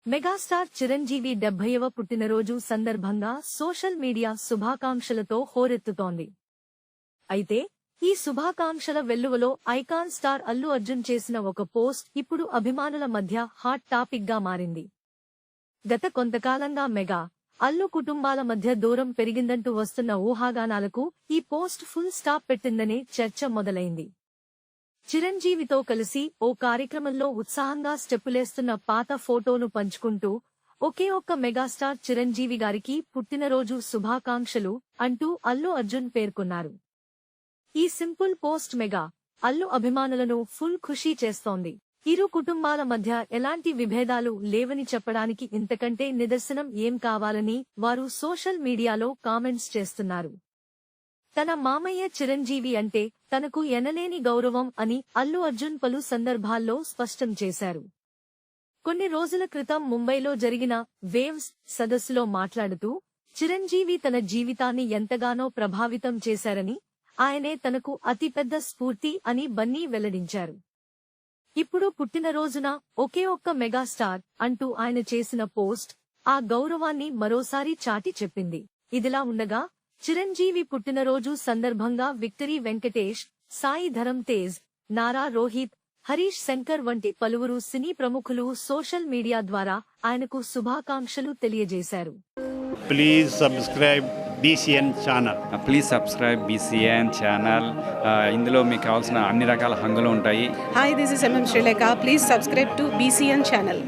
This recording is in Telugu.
మెగాస్టార్ చిరంజీవి 70వ పుట్టినరోజు సందర్భంగా సోషల్ మీడియా శుభాకాంక్షలతో హోరెత్తుతోంది. అయితే ఈ శుభాకాంక్షల వెల్లువలో ఐకాన్ స్టార్ అల్లు అర్జున్ చేసిన ఒక పోస్ట్ ఇప్పుడు అభిమానుల మధ్య హాట్ టాపిక్ గా మారింది. గత కొంతకాలంగా మెగా, అల్లు కుటుంబాల మధ్య దూరం పెరిగిందంటూ వస్తున్న ఊహాగానాలకు ఈ పోస్ట్ ఫుల్ స్టాప్ పెట్టిందనే చర్చ మొదలైంది. చిరంజీవితో కలిసి ఓ కార్యక్రమంలో ఉత్సాహంగా స్టెప్పులేస్తున్న పాత ఫోటోను పంచుకుంటూ ఒకే ఒక్క మెగాస్టార్ చిరంజీవి గారికి పుట్టినరోజు శుభాకాంక్షలు అంటూ అల్లు అర్జున్ పేర్కొన్నారు. ఈ సింపుల్ పోస్ట్ మెగా, అల్లు అభిమానులను ఫుల్ ఖుషీ చేస్తోంది. ఇరు కుటుంబాల మధ్య ఎలాంటి విభేదాలు లేవని చెప్పడానికి ఇంతకంటే నిదర్శనం ఏం కావాలని వారు సోషల్ మీడియాలో కామెంట్స్ చేస్తున్నారు. తన మామయ్య చిరంజీవి అంటే తనకు ఎనలేని గౌరవం అని అల్లు అర్జున్ పలు సందర్భాల్లో స్పష్టం చేశారు. కొన్ని రోజుల క్రితం ముంబైలో జరిగిన వేవ్స్ సదస్సులో మాట్లాడుతూ చిరంజీవి తన జీవితాన్ని ఎంతగానో ప్రభావితం చేశారని, ఆయనే తనకు అతిపెద్ద స్ఫూర్తి అని బన్నీ వెల్లడించారు. ఇప్పుడు పుట్టినరోజున ఒకే ఒక్క మెగాస్టార్ అంటూ ఆయన చేసిన పోస్ట్ ఆ గౌరవాన్ని మరోసారి చాటి చెప్పింది. ఇదిలా ఉండగా చిరంజీవి పుట్టినరోజు సందర్భంగా విక్టరీ వెంకటేష్, సాయి ధరమ్ తేజ్, నారా రోహిత్, హరీష్ శంకర్ వంటి పలువురు సినీ ప్రముఖులు సోషల్ మీడియా ద్వారా ఆయనకు శుభాకాంక్షలు తెలియజేశారు. Please subscribe BCN channel. Please subscribe BCN channel. ఇందులో మీకు కావాల్సిన అన్ని రకాల హంగులు ఉంటాయి. Hi, this is MM Sri Lanka. Please subscribe to BCN channel.